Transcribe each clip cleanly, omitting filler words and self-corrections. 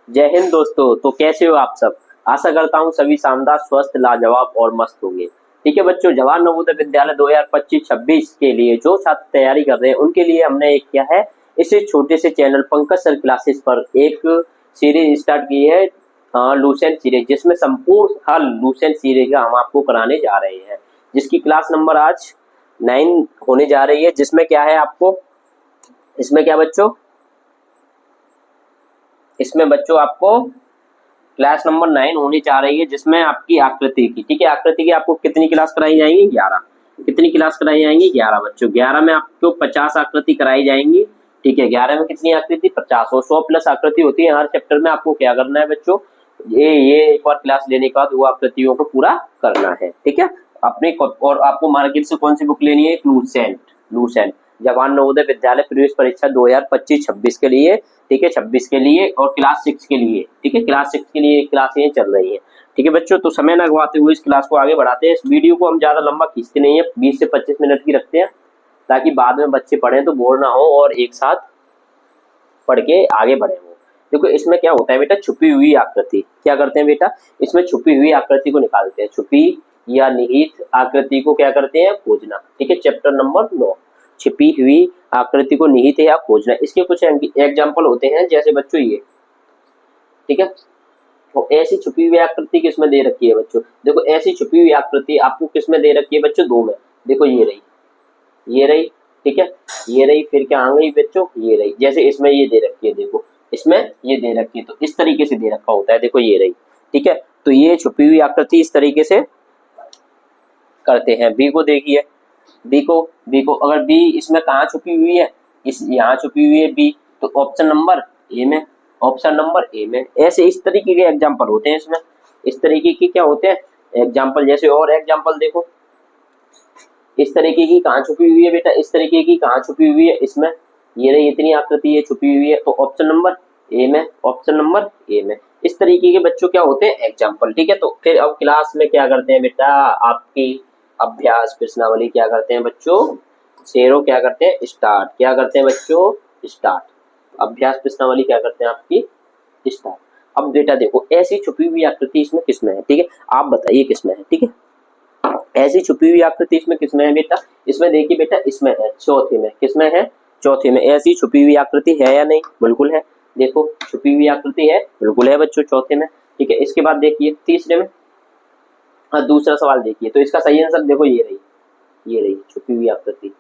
जय हिंद दोस्तों। तो कैसे हो आप सब। आशा करता हूँ सभी शानदार, स्वस्थ, लाजवाब और मस्त होंगे। ठीक है बच्चों, जवाहर नवोदय विद्यालय 2025-26 के लिए जो छात्र तैयारी कर रहे हैं उनके लिए हमने एक क्या है, इस छोटे से चैनल पंकज सर क्लासेस पर एक सीरीज स्टार्ट की है, लूसेंट सीरीज, जिसमें संपूर्ण हर लूसेंट सीरीज का हम आपको कराने जा रहे हैं, जिसकी क्लास नंबर आज 9 होने जा रही है। जिसमें क्या है आपको, इसमें क्या बच्चों, इसमें बच्चों आपको क्लास नंबर 9 होनी चाह रही है, जिसमें आपकी आकृति की, ठीक है, आकृति की आपको कितनी क्लास कराई जाएंगी, 11। कितनी क्लास कराई जाएंगी, 11 बच्चों। 11 में आपको 50 आकृति कराई जाएंगी। ठीक है, 11 में कितनी आकृति, 50, और 100 प्लस आकृति होती है हर चैप्टर में। आपको क्या करना है बच्चों, ये एक बार क्लास लेने के बाद वो आकृतियों को पूरा करना है। ठीक है, अपने और आपको मार्केट से कौन सी बुक लेनी है, लूसेंट। लूसेंट जवाहर नवोदय विद्यालय प्रवेश परीक्षा 2025-26 के लिए, ठीक है, 26 के लिए और क्लास 6 के लिए। ठीक है, क्लास 6 के लिए क्लासें चल रही है। ठीक है बच्चों, तो समय न गवाते हुए इस क्लास को आगे बढ़ाते हैं। इस वीडियो को हम ज्यादा लंबा खींचते नहीं है, 20 से 25 मिनट की रखते हैं, ताकि बाद में बच्चे पढ़ें तो बोर ना हो और एक साथ पढ़ के आगे बढ़े हो। देखो इसमें क्या होता है बेटा, छुपी हुई आकृति। क्या करते हैं बेटा, इसमें छुपी हुई आकृति को निकालते हैं। छुपी या निहित आकृति को क्या करते हैं, खोजना। ठीक है, चैप्टर नंबर 9, छिपी हुई आकृति को निहित या खोजना। इसके कुछ एग्जाम्पल होते हैं, जैसे बच्चों ये, ठीक है, तो ऐसी छुपी हुई आकृति किसमें दे रखी है बच्चों, देखो ऐसी छुपी हुई आकृति आपको किसमें दे रखी है बच्चों, 2 में। देखो ये रही, ये रही, ठीक है, ये रही, फिर क्या आ गई बच्चों, ये रही। जैसे इसमें ये दे रखी है, देखो इसमें ये दे रखी है, तो इस तरीके से दे रखा होता है। देखो ये रही, ठीक है, तो ये छुपी हुई आकृति इस तरीके से करते हैं। बी को देखिए, बी को अगर बी इसमें कहाँ छुपी हुई है, इस यहाँ छुपी हुई है बी, तो ऑप्शन नंबर ए में, ऑप्शन नंबर ए में। ऐसे इस तरीके के एग्जाम्पल होते हैं इसमें, इस तरीके के क्या होते हैं एग्जाम्पल। जैसे और एग्जाम्पल देखो, इस तरीके की कहाँ छुपी हुई है बेटा, इस तरीके की कहाँ छुपी हुई है, इसमें ये रही, इतनी आकृति ये छुपी हुई है, तो ऑप्शन नंबर ए में, ऑप्शन नंबर ए में। इस तरीके के बच्चों क्या होते हैं एग्जाम्पल। ठीक है, तो फिर अब क्लास में क्या करते हैं बेटा, आपकी अभ्यास प्रश्नावली क्या करते हैं बच्चों, शेरों क्या करते हैं स्टार्ट, क्या करते हैं बच्चों स्टार्ट, अभ्यास प्रश्नावली क्या करते हैं आपकी स्टार्ट। अब बेटा देखो ऐसी छुपी हुई आकृति इसमें किसमें है, ठीक है, आप बताइए किसमें है। ठीक है, ऐसी छुपी हुई आकृति इसमें किसमें है बेटा, इसमें देखिए बेटा, इसमें है चौथे में। किसमें है, चौथे में। ऐसी छुपी हुई आकृति है या नहीं, बिल्कुल है। देखो छुपी हुई आकृति है, बिल्कुल है बच्चों, चौथे में। ठीक है, इसके बाद देखिए तीसरे में, हाँ दूसरा सवाल देखिए, तो इसका सही आंसर देखो ये रही, ये रही छुपी हुई आकृति,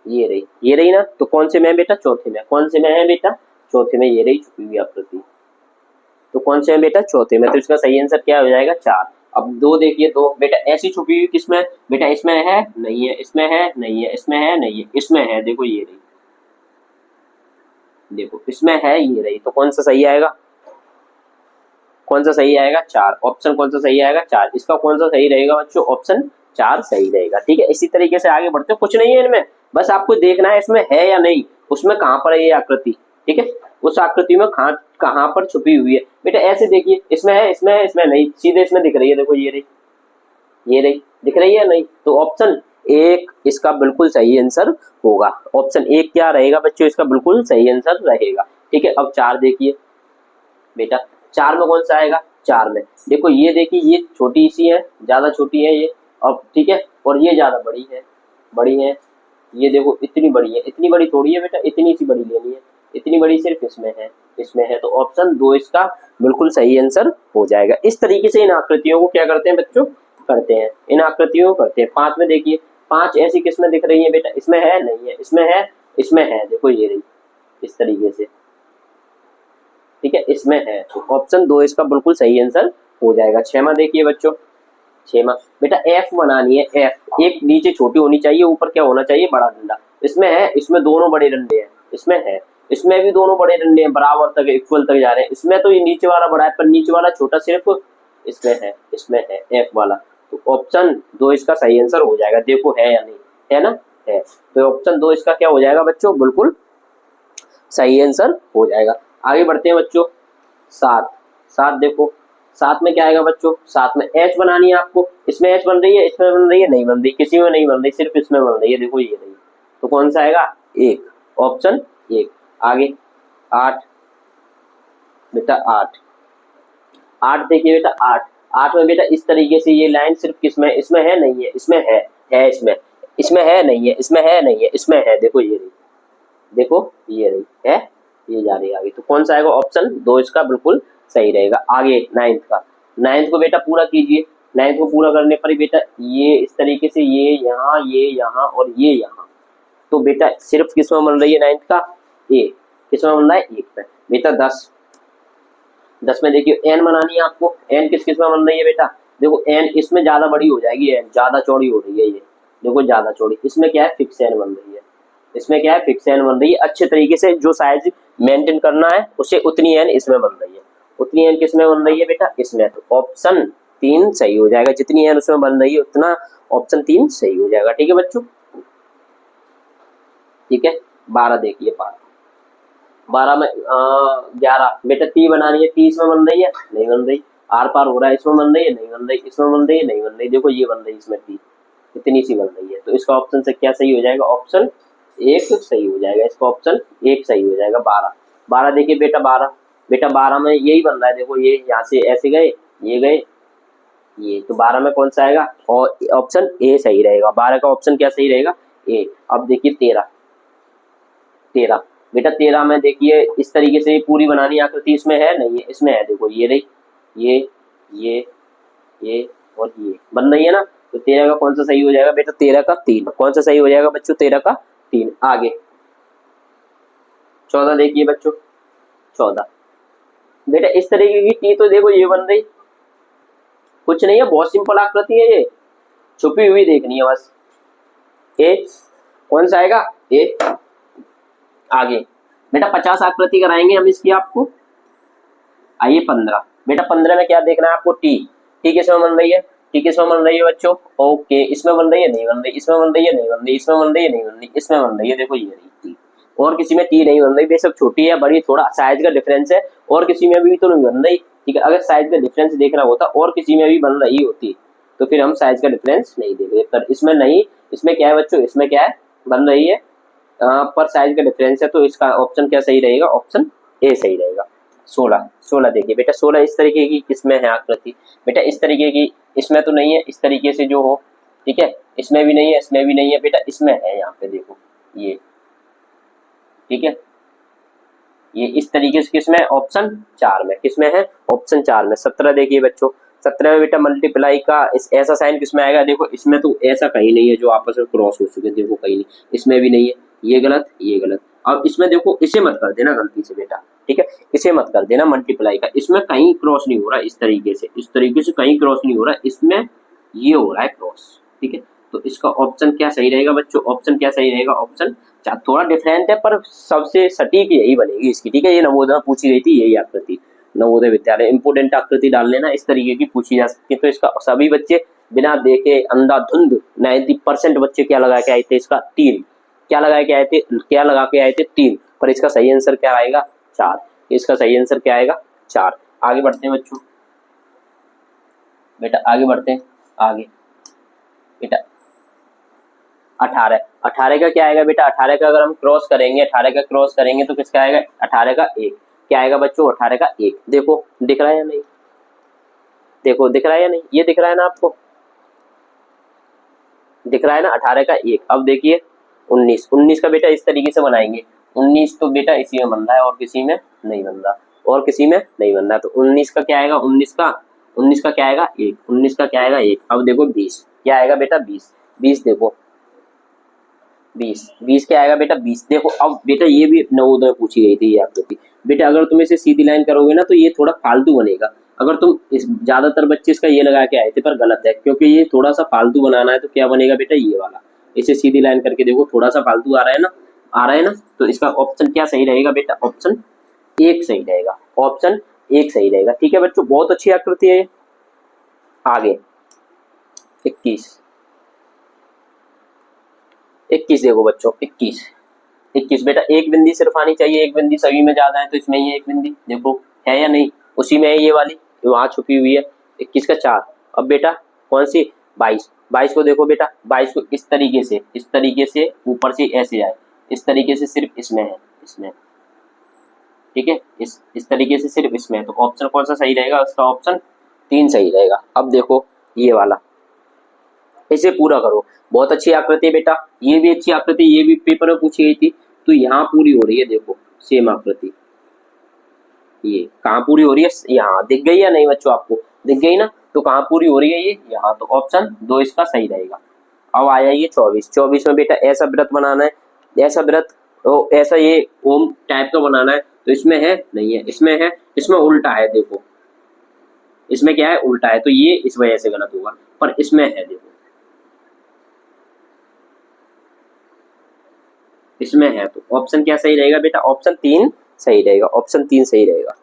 ये रही, ये रही ना। तो कौन से में है बेटा, चौथे में। कौन से में है बेटा, चौथे में, ये रही छुपी हुई आकृति। तो कौन से में बेटा, चौथे में। तो इसका सही आंसर क्या हो जाएगा, 4। अब 2 देखिए, 2 बेटा ऐसी छुपी हुई किसमें बेटा, इसमें है नहीं है, इसमें है नहीं है, इसमें है नहीं है, इसमें है, देखो ये रही, देखो इसमें है, ये रही। तो कौन सा सही आएगा, कौन सा सही आएगा, 4। ऑप्शन कौन सा सही आएगा, 4। इसका कौन सा सही रहेगा बच्चों, ऑप्शन 4 सही रहेगा। ठीक है, इसी तरीके से आगे बढ़ते, कुछ नहीं है इनमें, बस आपको देखना है इसमें है या नहीं, उसमें कहां पर है ये आकृति। ठीक है, उस आकृति में कहां पर छुपी हुई है बेटा। ऐसे देखिए, इसमें है, इसमें है, इसमें नहीं, सीधे इसमें दिख रही है, देखो ये रही, ये रही, दिख रही है नहीं। तो ऑप्शन 1 इसका बिल्कुल सही आंसर होगा। ऑप्शन 1 क्या रहेगा बच्चों, इसका बिल्कुल सही आंसर रहेगा। ठीक है, अब 4 देखिए बेटा, 4 में कौन सा आएगा, 4 में देखो ये देखिए, ये छोटी सी है, ज्यादा छोटी है ये, अब ठीक है, और ये ज्यादा बड़ी है, बड़ी है, ये देखो इतनी बड़ी है, इतनी बड़ी थोड़ी है बेटा, इतनी सी बड़ी लेनी है, इतनी बड़ी सिर्फ इसमें है, इसमें है। तो ऑप्शन 2 इसका बिल्कुल सही आंसर हो जाएगा। इस तरीके से इन आकृतियों को क्या करते हैं बच्चों, करते हैं, इन आकृतियों को करते हैं। 5 में देखिए, 5 ऐसी किसमें दिख रही है बेटा, इसमें है नहीं है, इसमें है, इसमें है, देखो ये रही, इस तरीके से। ठीक है, इसमें है, तो ऑप्शन 2 इसका बिल्कुल सही आंसर हो जाएगा। 6 में देखिए बच्चों, 6 में बेटा एफ बनानी है, एफ एक नीचे छोटी होनी चाहिए, ऊपर क्या होना चाहिए, बड़ा डंडा। इसमें है, इसमें दोनों बड़े डंडे हैं, इसमें है, इसमें भी दोनों बड़े डंडे हैं, बराबर तक इक्वल तक जा रहे हैं। इसमें तो ये नीचे वाला बड़ा है, पर नीचे वाला छोटा सिर्फ इसमें है, इसमें है एफ वाला। तो ऑप्शन 2 इसका सही आंसर हो जाएगा। देखो है या नहीं, है ना, है। तो ऑप्शन 2 इसका क्या हो जाएगा बच्चों, बिल्कुल सही आंसर हो जाएगा। आगे बढ़ते हैं बच्चों, 7। 7 देखो, 7 में क्या आएगा बच्चों, 7 में एच बनानी है आपको। इसमें एच बन रही है, इसमें बन रही है, नहीं बन रही, किसी में नहीं बन रही, सिर्फ इसमें बन रही है, देखो ये रही। तो कौन सा आएगा, 1, ऑप्शन 1। आगे 8, बेटा 8। 8 देखिए बेटा 8। 8 में बेटा इस तरीके से ये लाइन सिर्फ किसमें, इसमें है नहीं है, इसमें है इसमें, इसमें है नहीं है, इसमें है नहीं है, इसमें है, देखो ये रही, देखो ये रही है, ये जा रही है आगे। तो कौन सा आएगा ऑप्शन 2 इसका बिल्कुल सही रहेगा। आगे 9th का, 9th को बेटा पूरा कीजिए। 9th को पूरा करने पर ही बेटा ये इस तरीके से ये यहाँ और ये यहाँ, तो बेटा सिर्फ किसमें बन रही है 9th का ए, किसमें बन रहा है 1 में। बेटा 10 में देखिए एन बनानी है आपको। एन किस किस में बन रही है बेटा, देखो एन इसमें ज्यादा बड़ी हो जाएगी, एन ज्यादा चौड़ी हो रही है, ये देखो ज्यादा चौड़ी। इसमें क्या है फिक्स एन बन रही है, इसमें क्या है फिक्स एन बन रही है। अच्छे तरीके से जो साइज मेंटेन करना है उसे उतनी एन इसमें बन रही है, उतनी एन किसमें बन रही है बेटा इसमें। तो ऑप्शन 3 सही हो जाएगा, जितनी एन उसमें बन रही है उतना ऑप्शन 3 सही हो जाएगा। ठीक है बच्चों, ठीक है। 12 देखिए 12 में 11 बेटा टी बनानी है, टी इसमें बन रही है नहीं बन रही, आर पार हो रहा है इसमें बन रही है नहीं बन रही, इसमें बन रही है नहीं बन रही, देखो ये बन रही है इसमें टी, इतनी सी बन रही है। तो इसका ऑप्शन से क्या सही हो जाएगा, ऑप्शन 1 सही हो जाएगा, इसका ऑप्शन 1 सही हो जाएगा। 12 देखिए बेटा 12 में यही बन रहा है, देखो ये यहाँ से ऐसे गए, ये गए, ये, तो 12 में कौन सा आएगा, और ऑप्शन ए सही रहेगा। 12 का ऑप्शन क्या सही रहेगा, ए। अब देखिए 13 बेटा 13 में देखिए इस तरीके से पूरी बनानी आकृति, इसमें है नहीं है, इसमें है, देखो ये रही, ये और ये बन रही है ना। तो 13 का कौन सा सही हो जाएगा बेटा, 13 का 3। कौन सा सही हो जाएगा बच्चों, 13 का 3। आगे 14 देखिए बच्चों, 14 बेटा इस तरीके की टी, तो देखो ये बन रही, कुछ नहीं है, बहुत सिंपल आकृति है ये, छुपी हुई देखनी है बस। ए कौन सा आएगा, ए। आगे बेटा 50 आकृति कराएंगे हम इसकी आपको। आइए 15 बेटा 15 में क्या देखना है आपको, टी। टी किसमें बन रही है, टी किसमें बन रही है बच्चों, ओके, इसमें बन रही है नहीं बन रही, इसमें बन रही है नहीं बन रही, इसमें बन रही है नहीं बन रही, इसमें बन रही है, देखो ये रही टी। और किसी में टी नहीं बन रही, बेशक छोटी है बड़ी, थोड़ा साइज का डिफरेंस है, और किसी में भी तो नहीं बन रही। ठीक है, अगर साइज का डिफरेंस देखना होता और किसी में भी बन रही होती तो फिर हम साइज का डिफरेंस नहीं देख रहे, इसमें नहीं, इसमें क्या है बच्चों, इसमें क्या है बन रही है पर साइज का डिफरेंस है, तो इसका ऑप्शन क्या सही रहेगा, ऑप्शन ए सही रहेगा। 16 देखिए बेटा 16 इस तरीके की किसमें है आकृति, बेटा इस तरीके की, इसमें तो नहीं है, इस तरीके से जो हो, ठीक है, इसमें भी नहीं है, इसमें भी नहीं है बेटा, इसमें है, यहाँ पे देखो ये, ठीक है, ये इस तरीके से किसमें, ऑप्शन 4 में, किसमें है, ऑप्शन 4 में। 17 देखिए बच्चों, 17 में बेटा मल्टीप्लाई का ऐसा साइन किसमें आएगा, देखो इसमें तो ऐसा कहीं नहीं है जो आपस में क्रॉस हो सके, देखो कहीं नहीं, इसमें भी नहीं है, ये गलत ये गलत। अब इसमें देखो इसे मत कर देना गलती से बेटा, ठीक है, इसे मत कर देना मल्टीप्लाई का, इसमें कहीं क्रॉस नहीं हो रहा, इस तरीके से, इस तरीके से कहीं क्रॉस नहीं हो रहा, इसमें ये हो रहा है क्रॉस, ठीक है। तो इसका ऑप्शन क्या सही रहेगा बच्चों, ऑप्शन क्या सही रहेगा, ऑप्शन थोड़ा डिफरेंट है पर सबसे सटीक यही बनेगी इसकी, ठीक है। ये नवोदय में पूछी गई थी यही आकृति, नवोदय विद्यालय, इंपोर्टेंट आकृति डाल लेना, इस तरीके की पूछी जा सकती है। तो इसका सभी बच्चे बिना देखे अंधाधुंध 90% बच्चे क्या लगा के आए थे, इसका 3, क्या लगा के आए थे, क्या लगा के आए थे 3, पर इसका सही आंसर क्या आएगा 4, इसका सही आंसर क्या आएगा 4। आगे बढ़ते हैं बच्चों, बेटा आगे बढ़ते हैं, आगे बेटा 18 का क्या आएगा बेटा, 18 का अगर हम क्रॉस करेंगे, 18 का क्रॉस करेंगे तो किसका आएगा, 18 का 1, क्या आएगा बच्चों, 18 का 1, देखो दिख रहा है या नहीं, देखो दिख रहा है या नहीं, ये दिख रहा है ना आपको, दिख रहा है ना 18 का 1। अब देखिए 19 का बेटा इस तरीके से बनाएंगे, 19 तो बेटा इसी में बन रहा है और किसी में नहीं बन रहा, और किसी में नहीं बन रहा, तो 19 का क्या आएगा, 19 का क्या आएगा 1, 19 का क्या आएगा 1। अब देखो 20 क्या आएगा बेटा, 20 देखो 20 क्या आएगा बेटा 20, देखो। अब बेटा ये भी नवोदय में पूछी गई थी ये आकृति, बेटा अगर तुम इसे सीधी लाइन करोगे ना तो ये थोड़ा फालतू बनेगा, अगर तुम इस ज्यादातर बच्चे इसका ये लगा के आए थे पर गलत है, क्योंकि ये थोड़ा सा फालतू बनाना है, तो क्या बनेगा बेटा ये वाला, इसे सीधी लाइन करके देखो, थोड़ा सा फालतू आ रहा है ना, तो इसका ऑप्शन क्या सही रहेगा बेटा, ऑप्शन 1 सही रहेगा, ऑप्शन 1 सही रहेगा, ठीक है बच्चों, बहुत अच्छी आकृति है। आगे 21 देखो बच्चों, 21 बेटा एक बिंदी सिर्फ आनी चाहिए, एक बिंदी सभी में ज्यादा है, तो इसमें ये एक बिंदी देखो है या नहीं, उसी में है ये वाली वहां छुपी हुई है, 21 का 4। अब बेटा कौन सी, 22 को देखो बेटा, 22 को इस तरीके से ऊपर से ऐसे आए, इस तरीके से सिर्फ इसमें है, इसमें ठीक है, इस तरीके से सिर्फ इसमें, तो ऑप्शन कौन सा सही रहेगा, उसका ऑप्शन 3 सही रहेगा। अब देखो ये वाला, इसे पूरा करो। बहुत अच्छी आकृति है बेटा, ये भी अच्छी आकृति, ये भी पेपर में पूछी गई थी, तो यहाँ पूरी हो रही है। देखो सेम आकृति, ये कहाँ पूरी हो रही है, यहाँ दिख गई या नहीं बच्चों, आपको दिख गई ना, तो कहाँ पूरी हो रही है ये, यहाँ। तो ऑप्शन 2 इसका सही रहेगा। अब आ जाइए 24 में बेटा ऐसा व्रत बनाना है, ऐसा व्रत ऐसा ये ओम टाइप का बनाना है, तो इसमें है नहीं है, इसमें है, इसमें उल्टा है। देखो इसमें क्या है, उल्टा है, तो ये इस वजह से गलत होगा, पर इसमें है देखो, इसमें है, तो ऑप्शन क्या सही रहेगा बेटा, ऑप्शन 3 सही रहेगा, ऑप्शन 3 सही रहेगा।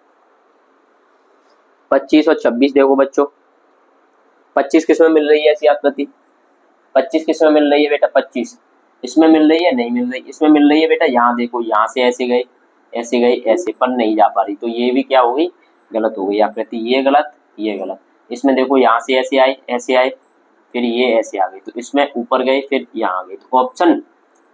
25 और 26 देखो बच्चों, 25 किसमें मिल रही है ऐसी आकृति, 25 किसमें मिल रही है बेटा, 25 इसमें मिल रही है, नहीं मिल रही, इसमें मिल रही है बेटा। यहाँ देखो, यहाँ से ऐसे गए, ऐसे गए, ऐसे, पर नहीं जा पा रही, तो ये भी क्या हो गई, गलत हो गई आकृति, ये गलत, ये गलत। इसमें देखो यहाँ से ऐसे आए, ऐसे आए, फिर ये ऐसे आ गई, तो इसमें ऊपर गए, फिर यहाँ आ गए, तो ऑप्शन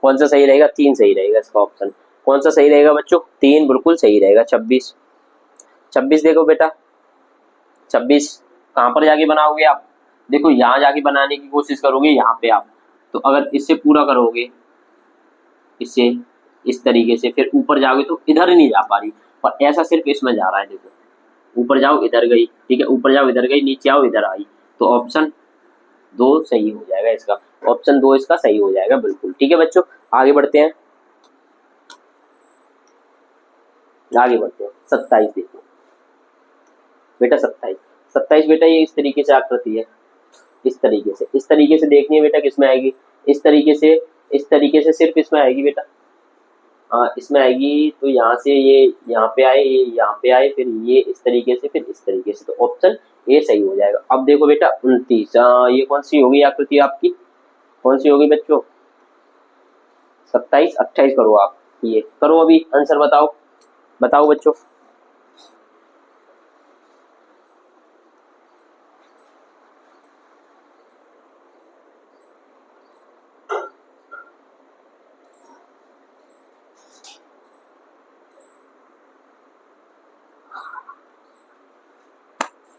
कौन सा सही रहेगा, 3 सही रहेगा इसका ऑप्शन। कौन सा सही रहेगा बच्चों, 3 बिल्कुल सही रहेगा। 26 देखो बेटा, 26 कहाँ पर जाके बनाओगे आप, देखो यहाँ जाके बनाने की कोशिश करोगे, यहाँ पे आप, तो अगर इससे पूरा करोगे, इससे इस तरीके से, फिर ऊपर जाओगे तो इधर नहीं जा पा रही, पर ऐसा सिर्फ इसमें जा रहा है। देखो ऊपर जाओ इधर गई, ठीक है, ऊपर जाओ इधर गई, नीचे आओ इधर आई, तो ऑप्शन 2 सही हो जाएगा इसका, ऑप्शन 2 इसका सही हो जाएगा बिल्कुल। ठीक है बच्चों, आगे बढ़ते हैं, आगे बढ़ते हैं। 27 देखो बेटा, 27 बेटा ये इस तरीके से आकृति है, इस तरीके से देखनी है बेटा, किसमें आएगी, इस तरीके से सिर्फ इसमें आएगी बेटा। इसमें आएगी, तो यहाँ से ये यहाँ पे आए, ये यहाँ पे आए, फिर ये इस तरीके से, फिर इस तरीके से, तो ऑप्शन ए सही हो जाएगा। अब देखो बेटा 29, ये कौन सी होगी आकृति आपकी, कौन सी होगी बच्चों, 27, 28 करो आप, ये करो अभी आंसर बताओ, बताओ बच्चों।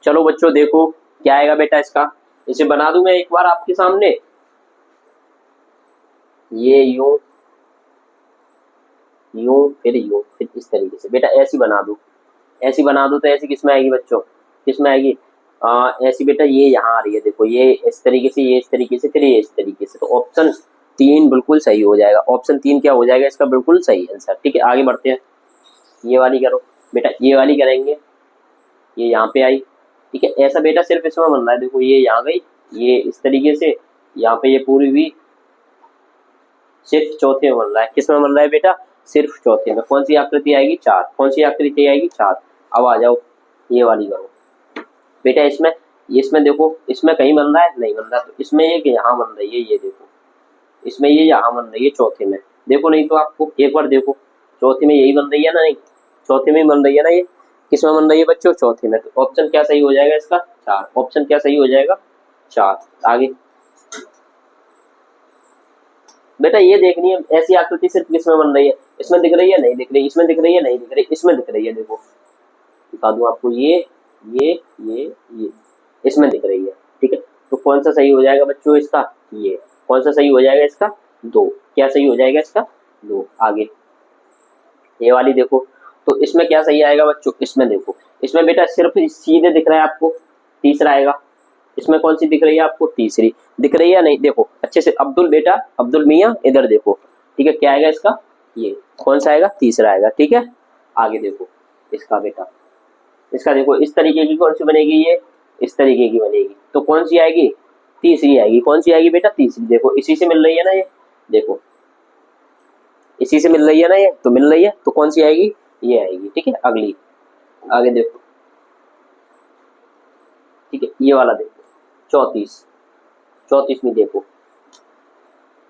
चलो बच्चों देखो क्या आएगा बेटा इसका, इसे बना दूं मैं एक बार आपके सामने, ये यूं यूं फिर यूं, फिर इस तरीके से बेटा ऐसी बना दूं, ऐसी बना दूं, तो ऐसी किसमें आएगी बच्चों, किसमें आएगी, ऐसी बेटा ये यहाँ आ रही है, देखो ये इस तरीके से, ये इस तरीके से, फिर ये इस तरीके से, तो ऑप्शन 3 बिल्कुल सही हो जाएगा, ऑप्शन 3 क्या हो जाएगा इसका, बिल्कुल सही आंसर। ठीक है, आगे बढ़ते हैं, ये वाली करो बेटा, ये वाली करेंगे, ये यहाँ पे आई, ठीक है, ऐसा बेटा सिर्फ इसमें बन रहा है, देखो ये यहाँ गई, ये इस तरीके से, यहाँ पे ये पूरी हुई, सिर्फ चौथे में बन रहा है, किसमें बन रहा है बेटा, सिर्फ चौथे में। कौन सी आकृति आएगी, 4, कौन सी आकृति आएगी, 4। अब आ जाओ ये वाली करो बेटा, इसमें देखो, इसमें कहीं बन रहा है, नहीं बन रहा, तो इसमें ये यहाँ बन रही है, ये देखो, इसमें ये यहाँ बन रही है चौथे में, देखो नहीं तो आपको एक बार देखो, चौथे में यही बन रही है ना, नहीं चौथे में ही बन रही है ना, ये किसमें बन रही है बच्चों, चौथे में, तो ऑप्शन क्या सही हो जाएगा इसका, 4, ऑप्शन क्या सही हो जाएगा, 4। आगे बेटा ये देखनी है, ऐसी आकृति सिर्फ किसमें बन रही है, इसमें दिख रही है, नहीं दिख रही, इसमें दिख रही है, नहीं दिख रही, इसमें दिख रही है, देखो दिखा दूं आपको, ये इसमें दिख रही है। ठीक है, तो कौन सा सही हो जाएगा बच्चों इसका, ये कौन सा सही हो जाएगा इसका, 2, क्या सही हो जाएगा इसका, 2। आगे ये वाली देखो, तो इसमें क्या सही आएगा बच्चों, इसमें देखो, इसमें बेटा सिर्फ सीधे दिख रहा है आपको, तीसरा आएगा, इसमें कौन सी दिख रही है आपको, तीसरी दिख रही है, नहीं देखो अच्छे से, अब्दुल बेटा, अब्दुल मियाँ इधर देखो, ठीक है, क्या आएगा इसका, ये कौन सा आएगा, तीसरा आएगा। ठीक है, आगे देखो इसका बेटा, इसका देखो इस तरीके की कौन सी बनेगी, ये इस तरीके की बनेगी, तो कौन सी आएगी, तीसरी आएगी, कौन सी आएगी बेटा, तीसरी। देखो इसी से मिल रही है ना, ये देखो इसी से मिल रही है ना, ये तो मिल रही है, तो कौन सी आएगी, ये आएगी। ठीक है, अगली आगे देखो, ठीक है, ये वाला देखो 34 में देखो,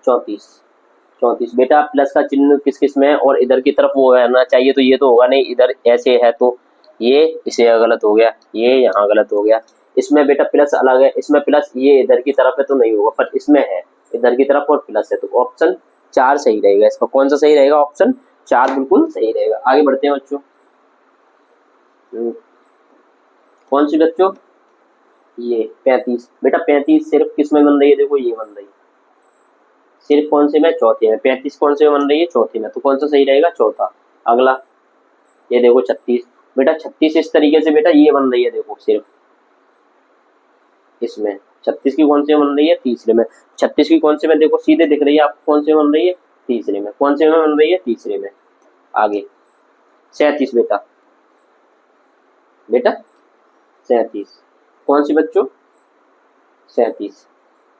34 बेटा प्लस का चिन्ह किस किस में है, और इधर की तरफ वो रहना चाहिए, तो ये तो होगा नहीं, इधर ऐसे है, तो ये इसे गलत हो गया, ये यहाँ गलत हो गया, इसमें बेटा प्लस अलग है, इसमें प्लस ये इधर की तरफ है तो नहीं होगा, पर इसमें है इधर की तरफ और प्लस है, तो ऑप्शन 4 सही रहेगा इसका। कौन सा सही रहेगा, ऑप्शन 4 बिल्कुल सही रहेगा। आगे बढ़ते हैं बच्चों, कौन सी बच्चों? ये 35। बेटा 35 सिर्फ किस में बन रही है? देखो ये बन रही है सिर्फ कौन से में? चौथे में। 35 कौन से में बन रही है? चौथे में। तो कौन सा सही रहेगा? चौथा। अगला ये देखो 36। बेटा 36 इस तरीके से बेटा ये बन रही है, देखो सिर्फ इसमें। 36 की कौन सी में बन रही है? तीसरे में। 36 की कौन से में? देखो सीधे दिख रही है आपको, कौन से में बन रही है? तीसरे में। कौन से में बन रही है? तीसरे में। आगे 37 बेटा, बेटा 37 कौन सी बच्चों? 37।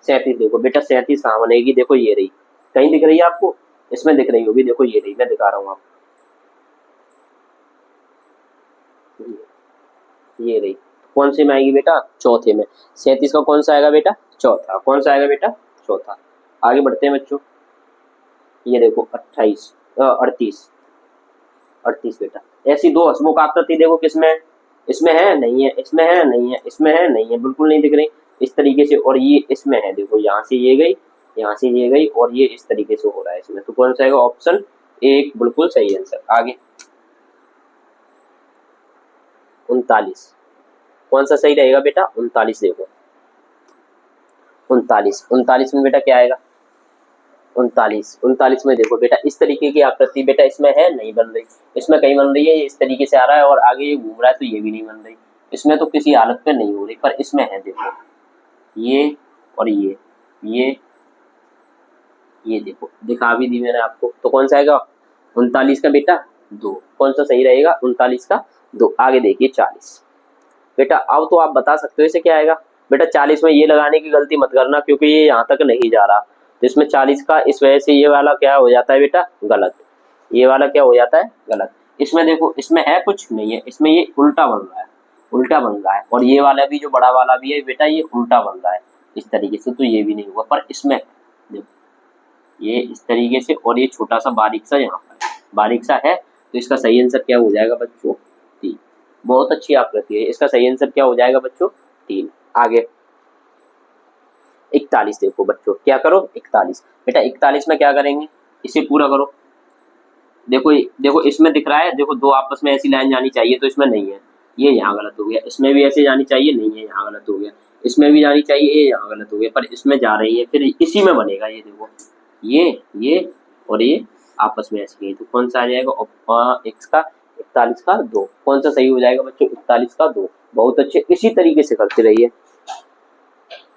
37 देखो बेटा 37 कहाँ बनेगी? देखो ये रही, कहीं दिख रही है आपको? इसमें दिख रही होगी, देखो ये रही, मैं दिखा रहा हूँ आपको, ये रही। कौन से में आएगी बेटा? चौथे में। 37 का कौन सा आएगा बेटा? चौथा। कौन सा आएगा बेटा? चौथा। आगे बढ़ते हैं बच्चों, ये देखो 38 38 38 बेटा। ऐसी दो हसमुख आकृति देखो किसमें? इसमें है नहीं है, इसमें है नहीं है, इसमें है नहीं है, बिल्कुल नहीं दिख रही इस तरीके से। और ये इसमें है, देखो यहाँ से ये गई, यहाँ से ये गई, और ये इस तरीके से हो रहा है इसमें। तो कौन सा आएगा? ऑप्शन एक बिल्कुल सही आंसर। आगे 39 कौन सा सही रहेगा बेटा? 39 देखो 39 में बेटा क्या आएगा? 39 में देखो बेटा इस तरीके की आकृति बेटा इसमें है नहीं बन रही, इसमें कहीं बन रही है, ये इस तरीके से आ रहा है और आगे ये घूम रहा है, तो ये भी नहीं बन रही। इसमें तो किसी हालत पे नहीं हो रही, पर इसमें है देखो ये और ये देखो दिखा भी दी मैंने आपको। तो कौन सा आएगा? 39 का बेटा 2। कौन सा सही रहेगा? 39 का 2। आगे देखिए 40 बेटा। अब तो आप बता सकते हो इसे क्या आएगा बेटा। 40 में ये लगाने की गलती मत करना, क्योंकि ये यहाँ तक नहीं जा रहा, तो इसमें 40 का इस वजह से ये वाला क्या हो जाता है बेटा? गलत। ये वाला क्या हो जाता है? गलत। इसमें देखो इसमें है कुछ नहीं है, इसमें ये उल्टा बन रहा है, उल्टा बन रहा है। और ये वाला भी जो बड़ा वाला भी है बेटा ये उल्टा बन रहा है इस तरीके से, तो ये भी नहीं हुआ। पर इसमें देखो ये इस तरीके से, और ये छोटा सा बारीक सा यहाँ पर बारीक सा है, तो इसका सही आंसर क्या हो जाएगा बच्चों? 3। बहुत अच्छी आकृति है, इसका सही आंसर क्या हो जाएगा बच्चों? 3। आगे 41 देखो बच्चों, क्या करो? 41 बेटा 41 में क्या करेंगे? इसे पूरा करो। देखो देखो इसमें दिख रहा है, देखो दो आपस में ऐसी लाइन जानी चाहिए, तो इसमें नहीं है, ये यहाँ गलत हो गया। इसमें भी ऐसे जानी चाहिए, नहीं है, यहाँ गलत हो गया। इसमें भी जानी चाहिए, ये यहाँ गलत हो गया, पर इसमें जा रही है, फिर इसी में बनेगा। ये देखो ये और ये आपस में ऐसे, तो कौन सा आ जाएगा? एक्स का 41 का 2। कौन सा सही हो जाएगा बच्चों? 41 का 2। बहुत अच्छे, इसी तरीके से करते रहिए।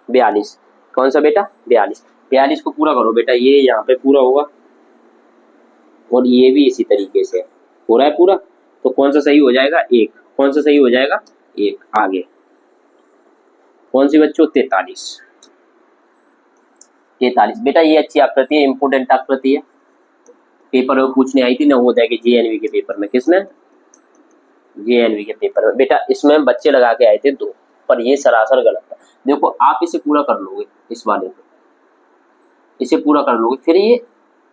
42 कौन सा बेटा? 42 को पूरा करो बेटा, ये यहाँ पे पूरा होगा और ये भी इसी तरीके से हो रहा है पूरा, तो कौन सा सही हो जाएगा? 1। कौन सा सही हो जाएगा? 1। आगे कौन सी बच्चों? 43 बेटा ये अच्छी आकृति है, इंपोर्टेंट आकृति है, पेपर में पूछने आई थी नवोदय के जेएनवी के पेपर में। किसमें? जेएनवी के पेपर में बेटा। इसमें बच्चे लगा के आए थे 2, पर ये सरासर गलत था। देखो आप इसे पूरा कर लोगे, इस वाले को इसे पूरा कर लोगे, फिर ये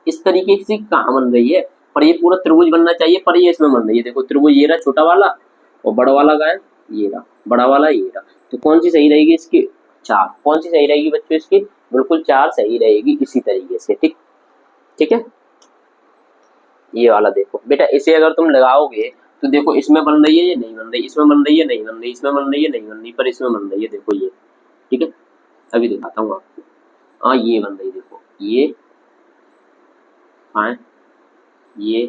इस तरीके से कहाँ बन रही है? पर ये पूरा त्रिभुज बनना चाहिए, पर ये इसमें बन रही है। देखो त्रिभुज ये रहा छोटा वाला, और बड़ा वाला का है ये रहा, बड़ा वाला ये रहा। तो कौन सी सही रहेगी इसकी? 4। कौन सी सही रहेगी बच्चों इसकी? बिल्कुल 4 सही रहेगी, इसी तरीके से। ठीक है। ये वाला देखो बेटा, इसे अगर तुम लगाओगे तो देखो इसमें बन रही है, ये नहीं बन रही, इसमें बन रही है, नहीं बन रही, इसमें बन रही है, नहीं बन रही, पर इसमें बन रही है, देखो ये। ठीक है, अभी दिखाता हूँ आपको। हाँ ये बन रही, देखो ये, हाँ ये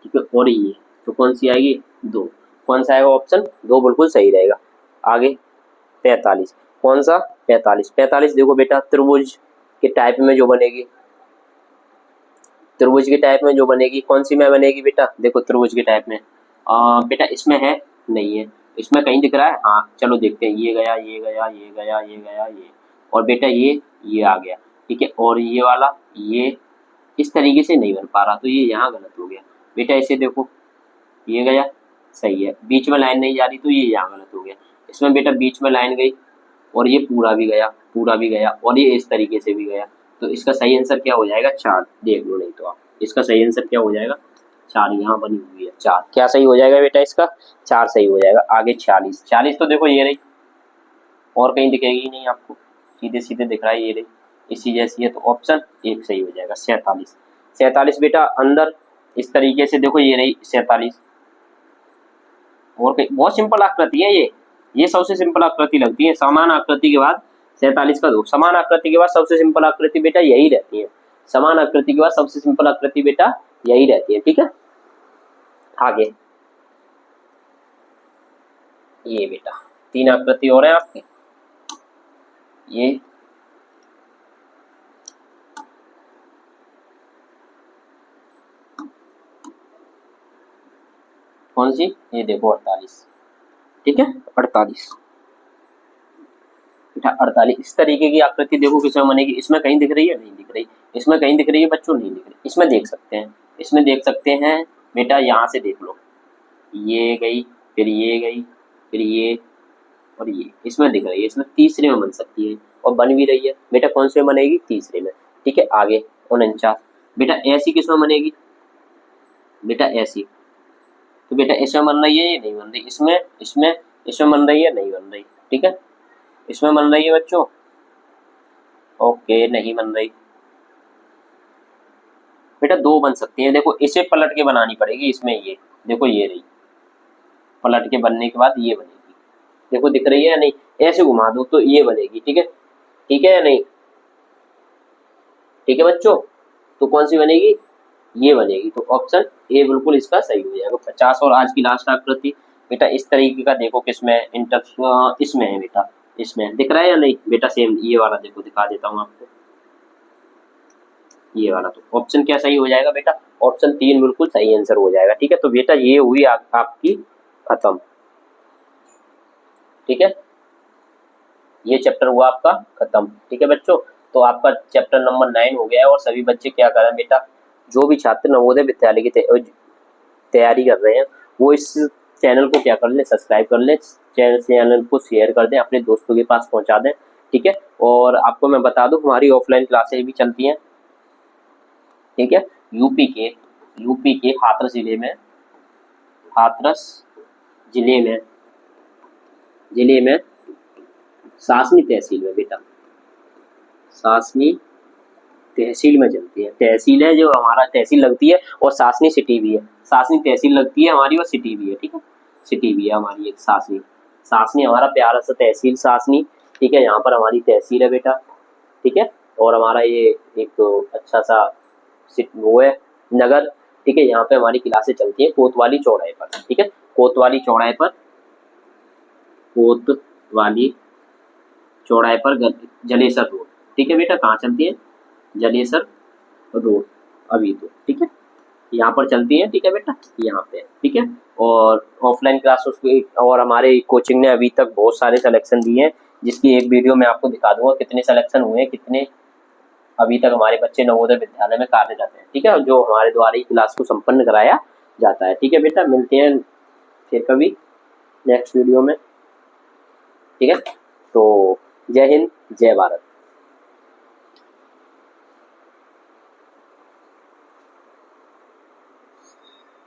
ठीक है, और ये, तो कौन सी आएगी? 2। कौन सा आएगा? ऑप्शन 2 बिल्कुल सही रहेगा। आगे 45 कौन सा? 45 देखो बेटा त्रिभुज के टाइप में जो बनेगी, त्रिभुज के टाइप में जो बनेगी, कौन सी में बनेगी बेटा? देखो त्रिभुज के टाइप में बेटा इसमें है नहीं है, इसमें कहीं दिख रहा है? हाँ चलो देखते हैं, ये गया, ये गया, ये गया, ये गया, ये, और बेटा ये आ गया। ठीक है, और ये वाला ये इस तरीके से नहीं बन पा रहा, तो ये यहाँ गलत हो गया बेटा। इसे देखो ये गया, सही है, बीच में लाइन नहीं जा रही, तो ये यहाँ गलत हो गया। इसमें बेटा बीच में लाइन गई, और ये पूरा भी गया, और ये इस तरीके से भी गया, तो इसका सही आंसर क्या हो जाएगा? 4। देख लो नहीं तो आप, इसका सही आंसर क्या हो जाएगा? 4। यहाँ बनी हुई है 4, क्या सही हो जाएगा बेटा? इसका 4 सही हो जाएगा। आगे 46 तो देखो ये रही, और कहीं दिखेगी नहीं आपको, सीधे सीधे दिख रहा है, ये रही, इसी जैसी है, तो ऑप्शन 1 सही हो जाएगा। 47 बेटा अंदर इस तरीके से देखो, ये रही 47, और बहुत सिंपल आकृति है ये सबसे सिंपल आकृति लगती है। समान आकृति के बाद 47 का 2, समान आकृति के बाद सबसे सिंपल आकृति बेटा यही रहती है। समान आकृति के बाद सबसे सिंपल आकृति बेटा यही रहती है, ठीक है। आगे ये बेटा 3 आकृति और है आपकी, ये कौन सी, ये देखो 48, ठीक है 48 बेटा 48। इस तरीके की आकृति देखो किसमें बनेगी, इसमें कहीं दिख रही है, नहीं दिख रही, इसमें कहीं दिख रही है बच्चों, नहीं दिख रही, इसमें देख सकते हैं, इसमें देख सकते हैं बेटा, यहाँ से देख लो, ये गई, फिर ये गई, फिर ये और ये, इसमें दिख रही है, इसमें तीसरे में बन सकती है और बन भी रही है बेटा। कौन से में बनेगी, तीसरे में, ठीक है। आगे 49 बेटा ऐसी किसमें बनेगी बेटा, ऐसी, तो बेटा इसमें बन रही है, ये नहीं बन रही, इसमें बन रही है, नहीं बन रही, ठीक है। इसमें बन रही है बच्चों, ओके, नहीं बन रही बेटा, 2 बन सकती है। देखो इसे पलट के बनानी पड़ेगी, इसमें ये देखो, ये रही, पलट के बनने के बाद ये बनेगी, देखो दिख रही है या नहीं, ऐसे घुमा दो तो ये बनेगी, ठीक है, ठीक है या नहीं, ठीक है बच्चों। तो कौन सी बनेगी, ये बनेगी, तो ऑप्शन ए बिल्कुल इसका सही हो जाएगा। 50 और आज की लास्ट आकृति बेटा इस तरीके का देखो, किसमें इसमें है बेटा, इसमें दिख रहा है या नहीं बेटा, सेम ये वाला देखो, दिखा देता हूँ आपको, ये वाला। तो ऑप्शन क्या सही हो जाएगा बेटा, ऑप्शन 3 बिल्कुल सही आंसर हो जाएगा, ठीक है। तो बेटा ये हुई आपकी खत्म, ठीक है, ये चैप्टर हुआ आपका खत्म, ठीक है बच्चों। तो आपका चैप्टर नंबर 9 हो गया है। और सभी बच्चे क्या करें बेटा, जो भी छात्र नवोदय विद्यालय की तैयारी कर रहे हैं वो इस चैनल को क्या कर लें, सब्सक्राइब कर लें, चैनल को शेयर कर दें, अपने दोस्तों के पास पहुंचा दें, ठीक है। और आपको मैं बता दूं हमारी ऑफलाइन क्लासेज भी चलती हैं, ठीक है। यूपी के हाथरस जिले में सासनी तहसील में बेटा, सासनी तहसील में चलती है। तहसील है जो हमारा, तहसील लगती है, और सासनी सिटी भी है, सासनी तहसील लगती है हमारी और सिटी भी है, ठीक है, सिटी भी है हमारी एक सासनी हमारा प्यारा सा तहसील सासनी, ठीक है। यहाँ पर हमारी तहसील है बेटा, ठीक है। और हमारा ये एक अच्छा सा वो है नगर, ठीक है। यहाँ पे हमारी क्लासें चलती है कोतवाली चौराहे पर, ठीक है, कोतवाली चौराहे पर जलेसर रोड, ठीक है बेटा। कहाँ चलती है, जलेसर रोड अभी तो, ठीक है, यहाँ पर चलती है, ठीक है बेटा, यहाँ पे, ठीक है। और ऑफलाइन क्लास और हमारे कोचिंग ने अभी तक बहुत सारे सिलेक्शन दिए हैं, जिसकी एक वीडियो मैं आपको दिखा दूंगा, कितने सिलेक्शन हुए हैं, कितने अभी तक हमारे बच्चे नवोदय विद्यालय में कार्यरत हैं, ठीक है, जो हमारे द्वारा ही क्लास को संपन्न कराया जाता है, ठीक है बेटा। मिलते हैं फिर कभी नेक्स्ट वीडियो में, ठीक है। तो जय हिंद, जय भारत।